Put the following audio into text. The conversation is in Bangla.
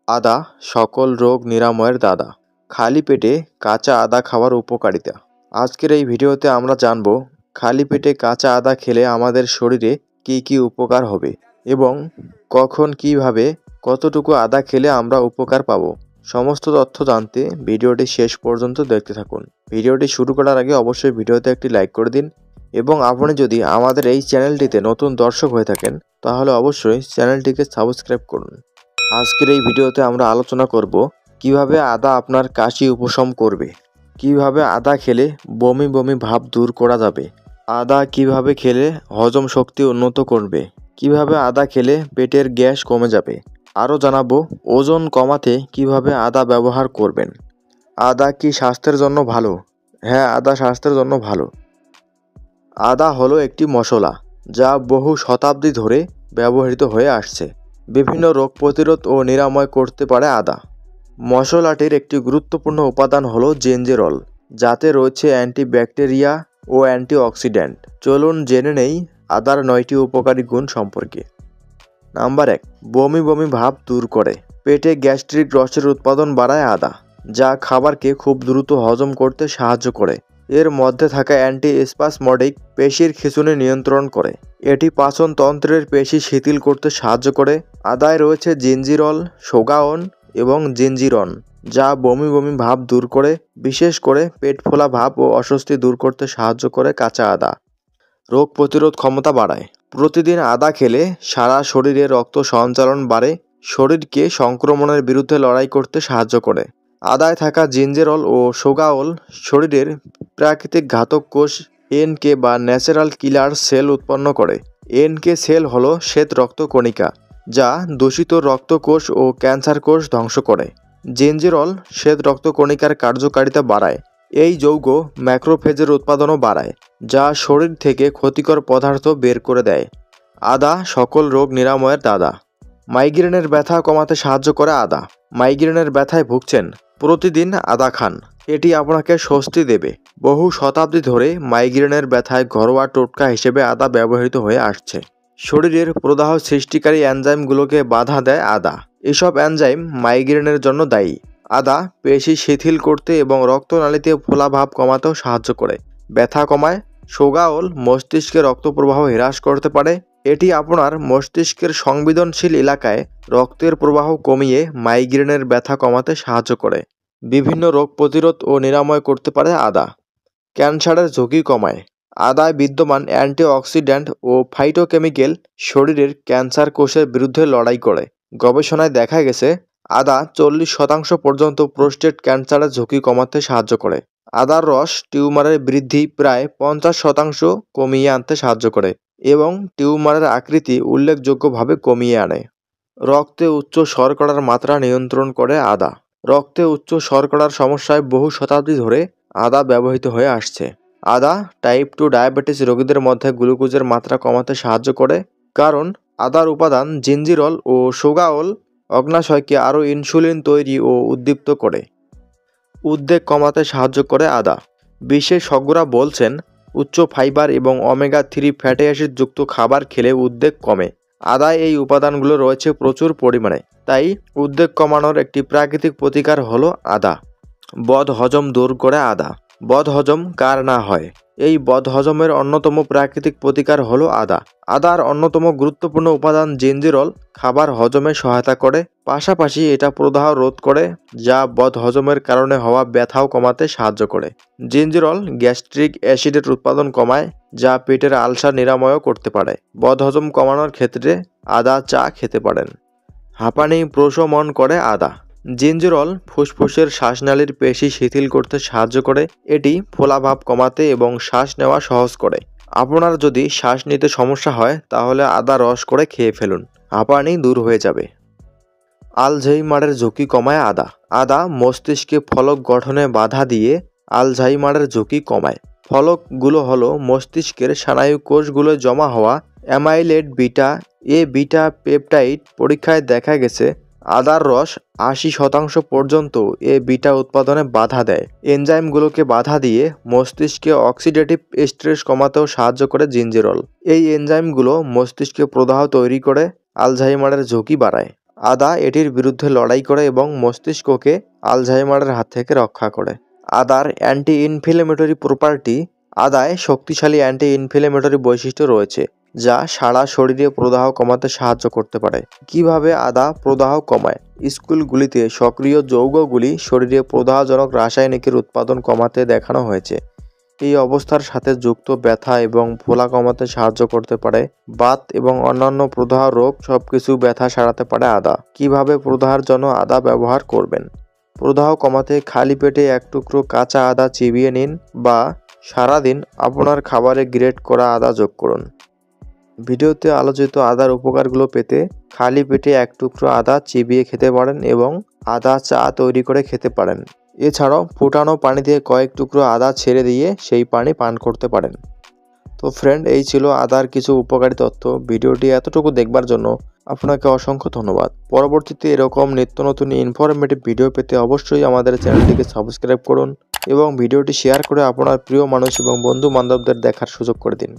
আদা সকল রোগ নিরাময়ের দাদা। খালি পেটে কাঁচা আদা খাওয়ার উপকারিতা। আজকের এই ভিডিওতে আমরা জানব খালি পেটে কাঁচা আদা খেলে আমাদের শরীরে কী কী উপকার হবে এবং কখন কিভাবে কতটুকু আদা খেলে আমরা উপকার পাব। সমস্ত তথ্য জানতে ভিডিওটি শেষ পর্যন্ত দেখতে থাকুন। ভিডিওটি শুরু করার আগে অবশ্যই ভিডিওতে একটি লাইক করে দিন এবং আপনি যদি আমাদের এই চ্যানেলটিতে নতুন দর্শক হয়ে থাকেন তাহলে অবশ্যই চ্যানেলটিকে সাবস্ক্রাইব করুন। আজকের এই ভিডিওতে আমরা আলোচনা করব কিভাবে আদা আপনার কাশি উপশম করবে, কিভাবে আদা খেলে বমি বমি ভাব দূর করা যাবে, আদা কিভাবে খেলে হজম শক্তি উন্নত করবে, কিভাবে আদা খেলে পেটের গ্যাস কমে যাবে। আরও জানাবো ওজন কমাতে কিভাবে আদা ব্যবহার করবেন। আদা কি স্বাস্থ্যের জন্য ভালো? হ্যাঁ, আদা স্বাস্থ্যের জন্য ভালো। আদা হলো একটি মশলা যা বহু শতাব্দী ধরে ব্যবহৃত হয়ে আসছে। বিভিন্ন রোগ প্রতিরোধ ও নিরাময় করতে পারে আদা। মশলাটির একটি গুরুত্বপূর্ণ উপাদান হলো জিঞ্জিরল, যাতে রয়েছে অ্যান্টিব্যাকটেরিয়া ও অ্যান্টিঅক্সিডেন্ট। চলুন জেনে নেই আদার 9টি উপকারী গুণ সম্পর্কে। নাম্বার 1, বমি বমি ভাব দূর করে। পেটে গ্যাস্ট্রিক রসের উৎপাদন বাড়ায় আদা, যা খাবারকে খুব দ্রুত হজম করতে সাহায্য করে। এর মধ্যে থাকা অ্যান্টি-স্পাসমোডিক পেশির খিঁচুনি নিয়ন্ত্রণ করে। এটি পাচনতন্ত্রের পেশি শিথিল করতে সাহায্য করে। আদায় রয়েছে জিঞ্জিরল, সোগাওন এবং জিঞ্জিরন, যা বমি বমি ভাব দূর করে, বিশেষ করে পেট ফোলা ভাব ও অস্বস্তি দূর করতে সাহায্য করে। কাঁচা আদা রোগ প্রতিরোধ ক্ষমতা বাড়ায়। প্রতিদিন আদা খেলে সারা শরীরে রক্ত সঞ্চালন বাড়ে, শরীরকে সংক্রমণের বিরুদ্ধে লড়াই করতে সাহায্য করে। আদায় থাকা জিঞ্জেরল ও সোগাওল শরীরের প্রাকৃতিক ঘাতক কোষ এনকে বা ন্যাচারাল কিলার সেল উৎপন্ন করে। এনকে সেল হলো শ্বেত রক্ত কণিকা, যা দূষিত রক্তকোষ ও ক্যান্সার কোষ ধ্বংস করে। জিঞ্জিরল শ্বেত রক্ত কণিকার কার্যকারিতা বাড়ায়। এই যৌগ ম্যাক্রোফেজের উৎপাদনও বাড়ায়, যা শরীর থেকে ক্ষতিকর পদার্থ বের করে দেয়। আদা সকল রোগ নিরাময়ের দাদা। মাইগ্রেনের ব্যথা কমাতে সাহায্য করে আদা। মাইগ্রেনের ব্যথায় ভুগছেন? প্রতিদিন আদা খান, এটি আপনাকে স্বস্তি দেবে। বহু শতাব্দী ধরে মাইগ্রেনের ব্যথায় ঘরোয়া টোটকা হিসেবে আদা ব্যবহৃত হয়ে আসছে। শরীরের প্রদাহ সৃষ্টিকারী এনজাইমগুলোকে বাধা দেয় আদা। এসব এনজাইম মাইগ্রেনের জন্য দায়ী। আদা পেশি শিথিল করতে এবং রক্তনালীতে ফোলা ভাব কমাতেও সাহায্য করে। ব্যথা কমায়। সোগাওল মস্তিষ্কে রক্ত প্রবাহ হ্রাস করতে পারে। এটি আপনার মস্তিষ্কের সংবেদনশীল এলাকায় রক্তের প্রবাহ কমিয়ে মাইগ্রেনের ব্যথা কমাতে সাহায্য করে। বিভিন্ন রোগ প্রতিরোধ ও নিরাময় করতে পারে আদা। ক্যান্সারের ঝুঁকি কমায়। আদায় বিদ্যমান অ্যান্টিঅক্সিডেন্ট ও ফাইটোকেমিক্যাল শরীরের ক্যান্সার কোষের বিরুদ্ধে লড়াই করে। গবেষণায় দেখা গেছে আদা 40% পর্যন্ত প্রোস্টেট ক্যান্সারের ঝুঁকি কমাতে সাহায্য করে। আদার রস টিউমারের বৃদ্ধি প্রায় 50% কমিয়ে আনতে সাহায্য করে এবং টিউমারের আকৃতি উল্লেখযোগ্যভাবে কমিয়ে আনে। রক্তে উচ্চ শর্করার মাত্রা নিয়ন্ত্রণ করে আদা। রক্তে উচ্চ শর্করার সমস্যায় বহু শতাব্দী ধরে আদা ব্যবহৃত হয়ে আসছে। আদা টাইপ 2 ডায়াবেটিস রোগীদের মধ্যে গ্লুকোজের মাত্রা কমাতে সাহায্য করে, কারণ আদার উপাদান জিঞ্জিরল ও সোগাওল অগ্নাশয়কে আরও ইনসুলিন তৈরি ও উদ্দীপ্ত করে। উদ্বেগ কমাতে সাহায্য করে আদা। বিশেষজ্ঞরা বলছেন উচ্চ ফাইবার এবং ওমেগা-3 ফ্যাটি অ্যাসিড যুক্ত খাবার খেলে উদ্বেগ কমে। আদায় এই উপাদানগুলো রয়েছে প্রচুর পরিমাণে, তাই উদ্বেগ কমানোর একটি প্রাকৃতিক প্রতিকার হলো আদা। বদহজম দূর করে আদা। বদহজম কার না হয়? এই বদহজমের অন্যতম প্রাকৃতিক প্রতিকার হলো আদা। আদার অন্যতম গুরুত্বপূর্ণ উপাদান জিঞ্জিরল খাবার হজমে সহায়তা করে, পাশাপাশি এটা প্রদাহ রোধ করে, যা বদহজমের কারণে হওয়া ব্যথাও কমাতে সাহায্য করে। জিঞ্জিরল গ্যাস্ট্রিক অ্যাসিডের উৎপাদন কমায়, যা পেটের আলসার নিরাময়ও করতে পারে। বদহজম কমানোর ক্ষেত্রে আদা চা খেতে পারেন। হাঁপানি প্রশমন করে আদা। জিঞ্জিরল ফুসফুসের শ্বাসনালীর পেশি শিথিল করতে সাহায্য করে। এটি ফোলাভাব কমাতে এবং শ্বাস নেওয়া সহজ করে। আপনার যদি শ্বাস নিতে সমস্যা হয় তাহলে আদা রস করে খেয়ে ফেলুন, হাঁপানি দূর হয়ে যাবে। আলঝেইমারের ঝুঁকি কমায় আদা। আদা মস্তিষ্কে ফলক গঠনে বাধা দিয়ে আলঝাইমারের ঝুঁকি কমায়। ফলকগুলো হলো মস্তিষ্কের স্নায়ু কোষগুলো জমা হওয়া অ্যামাইলেড বিটা এ বিটা পেপটাইড। পরীক্ষায় দেখা গেছে আদার রস 80% পর্যন্ত এ বিটা উৎপাদনে বাধা দেয়। এনজাইমগুলোকে বাধা দিয়ে মস্তিষ্কে অক্সিডেটিভ স্ট্রেস কমাতেও সাহায্য করে জিঞ্জিরল। এই এনজাইমগুলো মস্তিষ্কে প্রদাহ তৈরি করে আলঝাইমারের ঝুঁকি বাড়ায়। আদা এটির বিরুদ্ধে লড়াই করে এবং মস্তিষ্ককে আলঝাইমারের হাত থেকে রক্ষা করে। আদার অ্যান্টি ইনফ্লেমেটরি প্রপার্টি। আদায় শক্তিশালী অ্যান্টি ইনফ্লেমেটরি বৈশিষ্ট্য রয়েছে যা সারা শরীরে প্রদাহ কমাতে সাহায্য করতে পারে। কিভাবে আদা প্রদাহ কমায়? স্কুলগুলিতে সক্রিয় যৌগগুলি শরীরে প্রদাহজনক রাসায়নিকের উৎপাদন কমাতে দেখানো হয়েছে। এই অবস্থার সাথে যুক্ত ব্যথা এবং ফোলা কমাতে সাহায্য করতে পারে। বাত এবং অন্যান্য প্রদাহ রোগ সবকিছু ব্যথা সারাতে পারে আদা। কিভাবে প্রদাহের জন্য আদা ব্যবহার করবেন? প্রদাহ কমাতে খালি পেটে এক টুকরো কাঁচা আদা চিবিয়ে নিন বা সারাদিন আপনার খাবারে গ্রেট করা আদা যোগ করুন। ভিডিওতে আলোচিত আদার উপকারগুলো পেতে খালি পেটে এক টুকরো আদা চিবিয়ে খেতে পারেন এবং আদা চা তৈরি করে খেতে পারেন। এছাড়াও ফুটানো পানিতে কয়েক টুকরো আদা ছেড়ে দিয়ে সেই পানি পান করতে পারেন। তো ফ্রেন্ড, এই ছিল আদার কিছু উপকারী তথ্য। ভিডিওটি এতটুকু দেখবার জন্য আপনাকে অসংখ্য ধন্যবাদ। পরবর্তীতে এরকম নিত্য নতুন ইনফরমেটিভ ভিডিও পেতে অবশ্যই আমাদের চ্যানেলটিকে সাবস্ক্রাইব করুন এবং ভিডিওটি শেয়ার করে আপনার প্রিয় মানুষ এবং বন্ধু বান্ধবদের দেখার সুযোগ করে দিন।